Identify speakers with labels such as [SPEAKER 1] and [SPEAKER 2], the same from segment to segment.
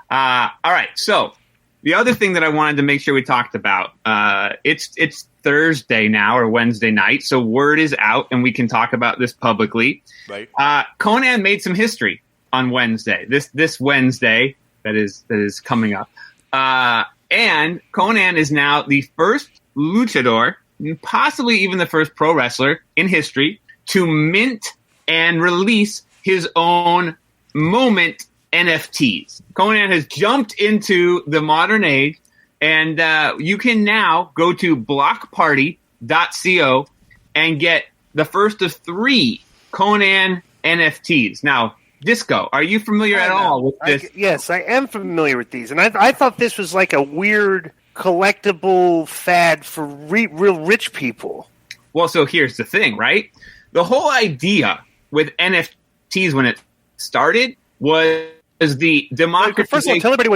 [SPEAKER 1] All right. So the other thing that I wanted to make sure we talked about, it's Thursday now or Wednesday night, so word is out and we can talk about this publicly.
[SPEAKER 2] Right.
[SPEAKER 1] Konnan made some history on Wednesday. This Wednesday that is coming up. And Konnan is now the first luchador, possibly even the first pro wrestler in history to mint and release his own moment NFTs. Konnan has jumped into the modern age, and you can now go to blockparty.co and get the first of 3 Konnan NFTs. Now, Disco, are you familiar at all with this?
[SPEAKER 3] Yes, I am familiar with these. And I thought this was like a weird collectible fad for real rich people.
[SPEAKER 1] Well, so here's the thing, right? The whole idea with NFTs when it started was the democratization.
[SPEAKER 3] First of all, tell everybody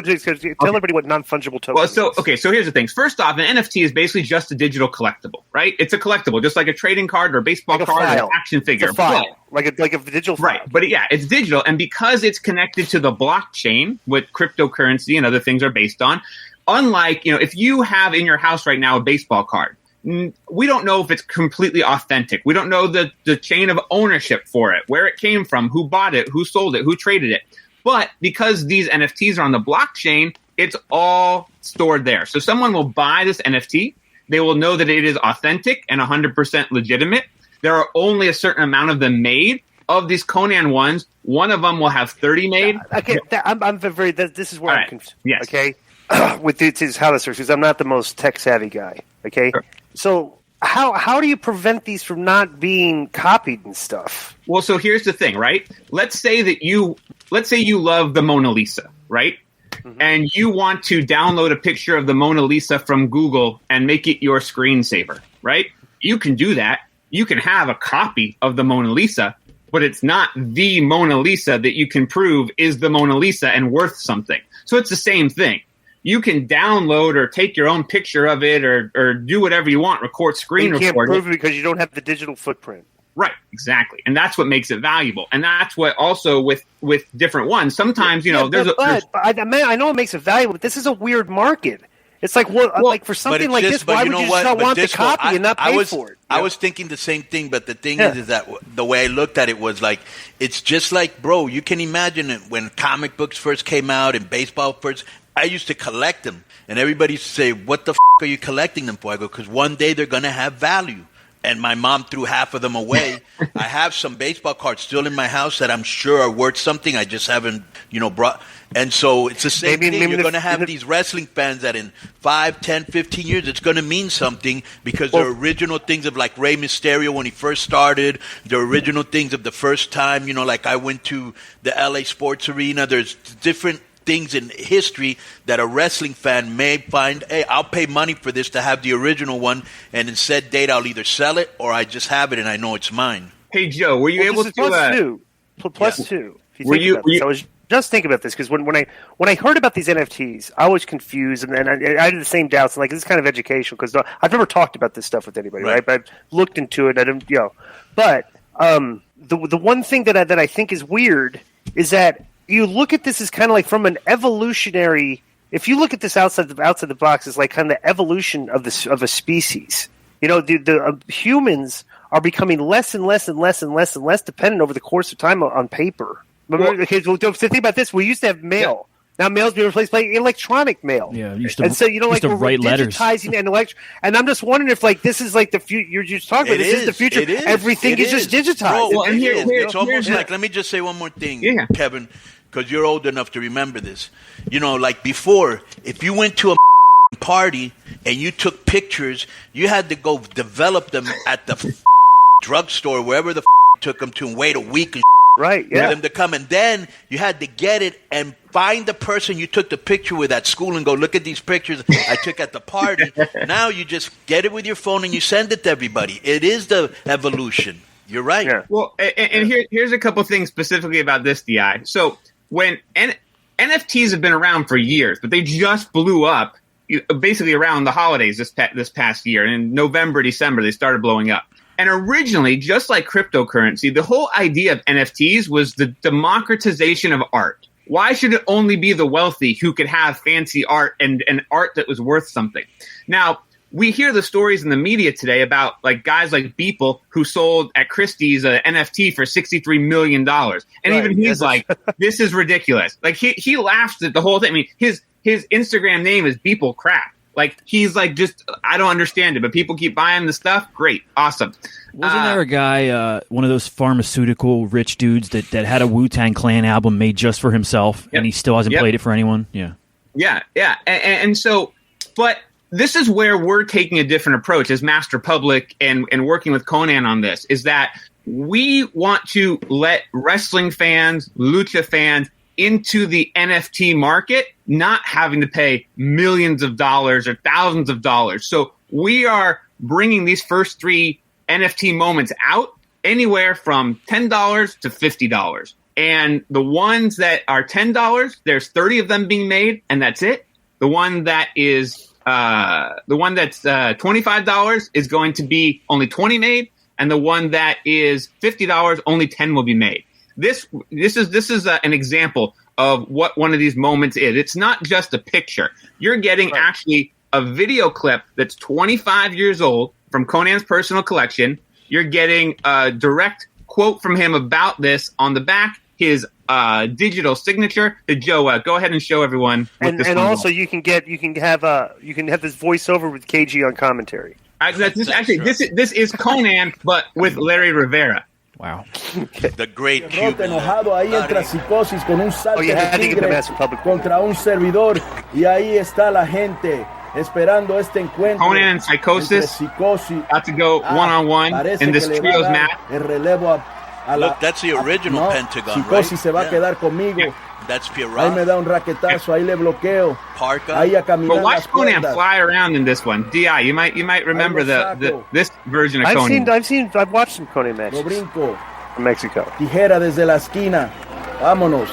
[SPEAKER 3] what non-fungible token is.
[SPEAKER 1] So here's the thing. First off, an NFT is basically just a digital collectible, right? It's a collectible, just like a trading card or a baseball card or an action figure.
[SPEAKER 3] It's a file, like a digital file.
[SPEAKER 1] Right, but it's digital, and because it's connected to the blockchain, what cryptocurrency and other things are based on, unlike, if you have in your house right now a baseball card, we don't know if it's completely authentic. We don't know the chain of ownership for it, where it came from, who bought it, who sold it, who traded it. But because these NFTs are on the blockchain, it's all stored there. So someone will buy this NFT. They will know that it is authentic and 100% legitimate. There are only a certain amount of them made. Of these Konnan ones, one of them will have 30 made.
[SPEAKER 3] Okay, this is where I'm confused.
[SPEAKER 1] Yes.
[SPEAKER 3] Okay, with this is how this works, because I'm not the most tech savvy guy. Okay, sure. So how do you prevent these from not being copied and stuff?
[SPEAKER 1] Well, so here's the thing, right? Let's say you love the Mona Lisa, right? Mm-hmm. And you want to download a picture of the Mona Lisa from Google and make it your screensaver, right? You can do that. You can have a copy of the Mona Lisa, but it's not the Mona Lisa that you can prove is the Mona Lisa and worth something. So it's the same thing. You can download or take your own picture of it or do whatever you want, record screen recording. You can't
[SPEAKER 3] prove it because you don't have the digital footprint.
[SPEAKER 1] Right, exactly. And that's what makes it valuable. And that's what also with different ones, sometimes,
[SPEAKER 3] I know it makes it valuable, but this is a weird market. It's like, like for something like this, why would you just not want the copy and not pay for it?
[SPEAKER 2] I was thinking the same thing, but the thing is that the way I looked at it was like, it's just like, bro, you can imagine it when comic books first came out and baseball first. I used to collect them, and everybody used to say, what the are you collecting them for? I go, because one day they're going to have value. And my mom threw half of them away. I have some baseball cards still in my house that I'm sure are worth something. I just haven't, brought. And so it's the same thing. You're going to have these wrestling fans that in 5, 10, 15 years, it's going to mean something because they're original things of like Rey Mysterio when he first started, the original things of the first time, like I went to the LA Sports Arena. There's different things in history that a wrestling fan may find, hey, I'll pay money for this to have the original one, and in said date I'll either sell it or I just have it and I know it's mine.
[SPEAKER 1] Hey Joe, were you able to
[SPEAKER 3] plus two? I was just thinking about this because when I heard about these NFTs, I was confused and I had the same doubts. Like, this is kind of educational because I've never talked about this stuff with anybody, right? But I've looked into it. I didn't, But the one thing that I think is weird is that you look at this as kind of like from an evolutionary. If you look at this outside the box, it's like kind of the evolution of a species. The humans are becoming less and less and less and less and less dependent over the course of time on paper. So think about this: we used to have mail. Now mail's being replaced by electronic mail.
[SPEAKER 4] Yeah, you used
[SPEAKER 3] to
[SPEAKER 4] write letters.
[SPEAKER 3] And I'm just wondering if this is like the future. You're just talking about this is the future. Everything is just digitized.
[SPEAKER 2] Bro, it's almost like, let me just say one more thing, Kevin, because you're old enough to remember this. Like before, if you went to a party and you took pictures, you had to go develop them at the drugstore, wherever the took them to, and wait a week and
[SPEAKER 3] right,
[SPEAKER 2] for them to come. And then you had to get it and find the person you took the picture with at school and go, look at these pictures I took at the party. Now you just get it with your phone and you send it to everybody. It is the evolution. You're right.
[SPEAKER 1] Yeah. Well, and here's a couple things specifically about this, DI. So when NFTs have been around for years, but they just blew up basically around the holidays this past year. And in November, December, they started blowing up. And originally, just like cryptocurrency, the whole idea of NFTs was the democratization of art. why should it only be the wealthy who could have fancy art and art that was worth something? Now, we hear the stories in the media today about like guys like Beeple who sold at Christie's an NFT for $63 million. And even he's like, this is ridiculous. Like he laughs at the whole thing. I mean, his Instagram name is Beeple Crap. Like he's like, just, I don't understand it, but people keep buying the stuff. Great. Awesome.
[SPEAKER 4] Wasn't there a guy, one of those pharmaceutical rich dudes that had a Wu-Tang Clan album made just for himself, and he still hasn't played it for anyone? Yeah.
[SPEAKER 1] Yeah. And so, but this is where we're taking a different approach as Master Public and working with Konnan on this, is that we want to let wrestling fans, lucha fans into the NFT market, not having to pay millions of dollars or thousands of dollars. So we are bringing these first 3 NFT moments out anywhere from $10 to $50. And the ones that are $10, there's 30 of them being made, and that's it. The one that is $25 is going to be only 20 made, and the one that is $50, only 10 will be made. This is an example of what one of these moments is. It's not just a picture. You're getting actually a video clip that's 25 years old from Konnan's personal collection. You're getting a direct quote from him about this on the back, his digital signature. Joe, go ahead and show everyone.
[SPEAKER 3] And also, you can have this voiceover with KG on commentary.
[SPEAKER 1] This is Konnan, but with Larry Rivera.
[SPEAKER 4] Wow.
[SPEAKER 2] The great
[SPEAKER 5] enojado ahí entra Psicosis con un salto de
[SPEAKER 3] tigre
[SPEAKER 5] contra un servidor, y ahí está la gente esperando este encuentro.
[SPEAKER 1] Konnan and Psychosis about to go one-on-one in this trios match.
[SPEAKER 2] Look, that's the original Pentagon,
[SPEAKER 5] Psicosis
[SPEAKER 2] right?
[SPEAKER 5] se va a quedar conmigo.
[SPEAKER 2] Yeah. That's Pierrot.
[SPEAKER 5] Ahí me da un raquetazo, ahí le bloqueo.
[SPEAKER 2] Parka.
[SPEAKER 5] Ahí a caminar
[SPEAKER 1] but watch
[SPEAKER 5] las
[SPEAKER 1] Konnan
[SPEAKER 5] cuerdas.
[SPEAKER 1] fly around in this one. Di, you might remember this version of Konnan.
[SPEAKER 3] I've watched some Konnan matches.
[SPEAKER 5] Lo brinco.
[SPEAKER 3] From Mexico.
[SPEAKER 5] Tijera desde la esquina. Vámonos.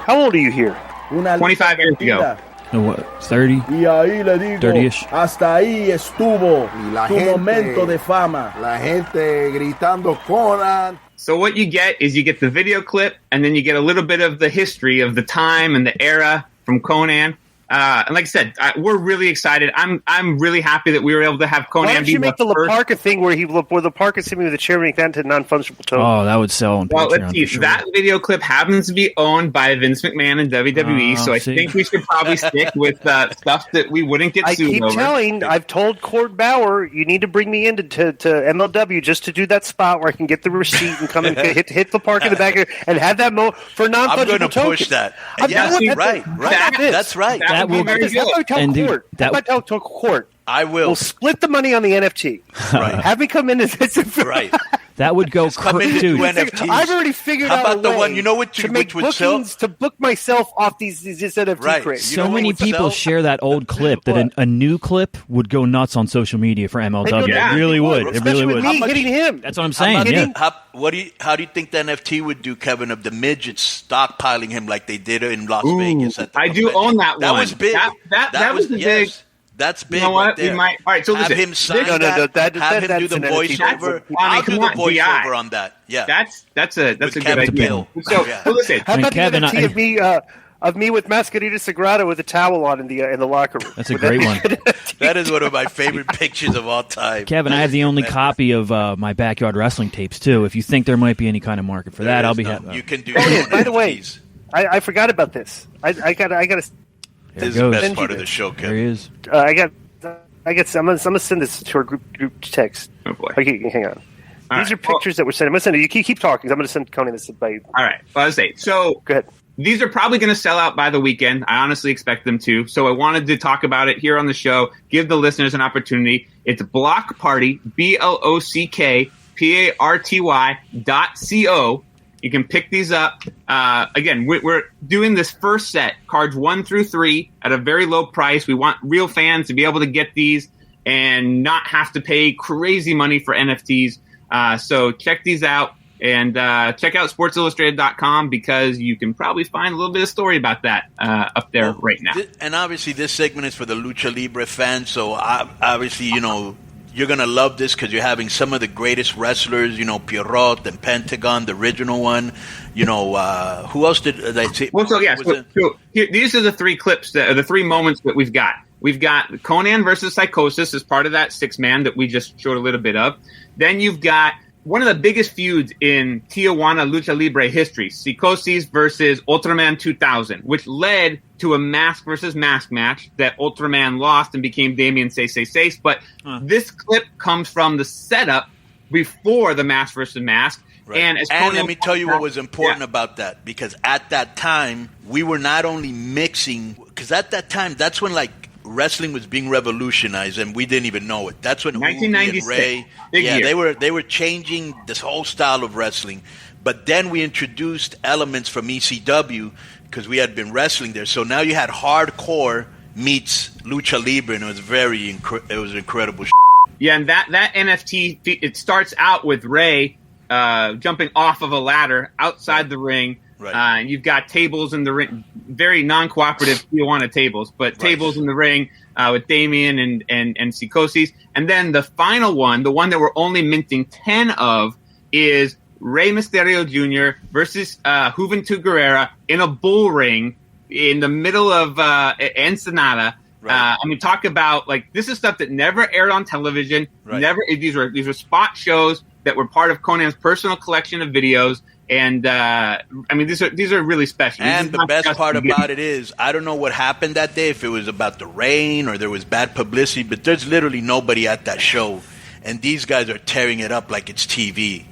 [SPEAKER 3] How old are you here?
[SPEAKER 1] 25 years ago.
[SPEAKER 4] No, what, 30?
[SPEAKER 5] Y ahí le digo,
[SPEAKER 4] 30-ish.
[SPEAKER 5] hasta ahí estuvo tu
[SPEAKER 6] gente,
[SPEAKER 5] momento de fama.
[SPEAKER 6] La gente gritando Konnan.
[SPEAKER 1] So what you get is you get the video clip, and then you get a little bit of the history of the time and the era from Konnan. And like I said, we're really excited. I'm really happy that we were able to have Konnan.
[SPEAKER 3] Why don't you make the Laparca thing where Laparca sent me with a chair and that to non-fungible token?
[SPEAKER 4] Oh, that would sell on Patreon.
[SPEAKER 1] Well, let's see.
[SPEAKER 4] Sure.
[SPEAKER 1] That video clip happens to be owned by Vince McMahon and WWE, so I think we should probably stick with stuff that we wouldn't get sued over.
[SPEAKER 3] I've told Cord Bauer, you need to bring me into to MLW just to do that spot where I can get the receipt and come and hit Laparca in the back and have that for non-fungible token.
[SPEAKER 2] I'm going to push that. Right. That's right.
[SPEAKER 4] That will
[SPEAKER 1] very good.
[SPEAKER 3] How about tell Court?
[SPEAKER 2] I will.
[SPEAKER 3] We'll split the money on the NFT.
[SPEAKER 2] Right.
[SPEAKER 3] Have me come in and
[SPEAKER 2] right.
[SPEAKER 4] That would go
[SPEAKER 2] dude. NFTs.
[SPEAKER 3] I've already figured
[SPEAKER 2] How
[SPEAKER 3] out
[SPEAKER 2] about the one
[SPEAKER 3] to make bookings to book myself off these NFT crates.
[SPEAKER 4] So many people share that old clip that a new clip would go nuts on social media for MLW.
[SPEAKER 1] Yeah.
[SPEAKER 4] It really would. It really would.
[SPEAKER 3] Me hitting him.
[SPEAKER 4] That's what I'm saying. Yeah.
[SPEAKER 2] How do you think the NFT would do, Kevin, of the midgets stockpiling him like they did in Las Vegas?
[SPEAKER 1] I do own that one.
[SPEAKER 2] That was big.
[SPEAKER 1] That was big.
[SPEAKER 2] That's big.
[SPEAKER 1] You know what?
[SPEAKER 2] Right there.
[SPEAKER 1] We might. All right. So
[SPEAKER 2] have
[SPEAKER 1] listen.
[SPEAKER 2] him sign have him do the voiceover. I'll do the voiceover on that. Yeah.
[SPEAKER 1] That's a good idea.
[SPEAKER 2] Bill.
[SPEAKER 1] So listen.
[SPEAKER 3] How about
[SPEAKER 4] Kevin,
[SPEAKER 3] the NFT of me with Mascarita Sagrada with a towel on in the locker room?
[SPEAKER 4] That's a great one.
[SPEAKER 2] That is one of my favorite pictures of all time.
[SPEAKER 4] Kevin, I have the only copy of my backyard wrestling tapes too. If you think there might be any kind of market for that, I'll be happy.
[SPEAKER 2] You can do.
[SPEAKER 3] By the way, I forgot about this. I got to.
[SPEAKER 2] This is the best part of the show, Kevin.
[SPEAKER 4] There he is.
[SPEAKER 3] I'm gonna send this to our group text.
[SPEAKER 1] Oh boy.
[SPEAKER 3] Okay, hang on. These are pictures that were sent. I'm gonna send it. You keep talking. I'm gonna send Konnan this by.
[SPEAKER 1] All right. Well, I was saying. So
[SPEAKER 3] go ahead.
[SPEAKER 1] These are probably going to sell out by the weekend. I honestly expect them to. So I wanted to talk about it here on the show. Give the listeners an opportunity. It's Block Party, BLOCKPARTY.co. You can pick these up. Again, we're doing this first set, cards 1 through 3, at a very low price. We want real fans to be able to get these and not have to pay crazy money for NFTs. So check these out and check out sportsillustrated.com because you can probably find a little bit of story about that up there right now.
[SPEAKER 2] And obviously this segment is for the Lucha Libre fans. So obviously, you're going to love this because you're having some of the greatest wrestlers, Pierrot and Pentagon, the original one. Who else did I see?
[SPEAKER 1] Well, so here, these are the 3 clips, the 3 moments that we've got. We've got Konnan versus Psychosis as part of that 6-man that we just showed a little bit of. Then you've got one of the biggest feuds in Tijuana Lucha Libre history, Psychosis versus Ultraman 2000, which led to a mask versus mask match that Ultraman lost and became Damien 666. But this clip comes from the setup before the mask versus mask.
[SPEAKER 2] Right.
[SPEAKER 1] And
[SPEAKER 2] let me tell you what was important about that, because at that time, we were not only mixing, because at that time, that's when wrestling was being revolutionized, and we didn't even know it. That's when
[SPEAKER 1] 1996,
[SPEAKER 2] Ray, they were changing this whole style of wrestling. But then we introduced elements from ECW because we had been wrestling there. So now you had hardcore meets lucha libre, and it was incredible.
[SPEAKER 1] Yeah, and that NFT, it starts out with Ray jumping off of a ladder outside the ring. Right. And you've got tables in the ring, very non-cooperative Tijuana tables, but tables in the ring with Damien and Psychosis. And then the final one, the one that we're only minting 10 of, is Rey Mysterio Jr. versus Juventud Guerrera in a bull ring in the middle of Ensenada. Right. Talk about, this is stuff that never aired on television. Right. These were spot shows that were part of Konnan's personal collection of videos. And these are really special.
[SPEAKER 2] And the best part about it is, I don't know what happened that day, if it was about the rain or there was bad publicity, but there's literally nobody at that show, and these guys are tearing it up like it's TV.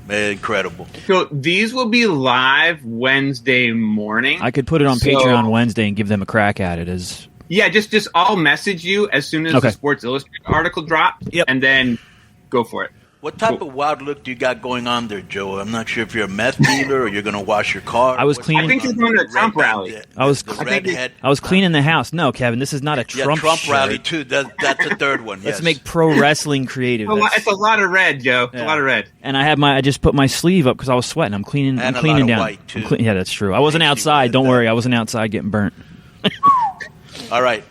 [SPEAKER 2] Incredible.
[SPEAKER 1] So these will be live Wednesday morning.
[SPEAKER 4] I could put it on Patreon Wednesday and give them a crack at it.
[SPEAKER 1] Just I'll message you as soon as the Sports Illustrated article drops, and then go for it.
[SPEAKER 2] What type of wild look do you got going on there, Joe? I'm not sure if you're a meth dealer or you're going to wash your car.
[SPEAKER 4] I was cleaning.
[SPEAKER 1] I think he's going to a Trump rally.
[SPEAKER 4] I was cleaning the house. No, Kevin, this is not a Trump
[SPEAKER 2] rally too. That's the third one.
[SPEAKER 4] Let's make pro wrestling creative.
[SPEAKER 1] It's a lot of red, Joe. It's a lot of red.
[SPEAKER 4] And I just put my sleeve up because I was sweating. I'm cleaning.
[SPEAKER 2] And
[SPEAKER 4] I'm cleaning
[SPEAKER 2] a lot
[SPEAKER 4] down.
[SPEAKER 2] Of white too.
[SPEAKER 4] Yeah, that's true. I wasn't outside. Don't worry, I wasn't outside getting burnt.
[SPEAKER 2] All right.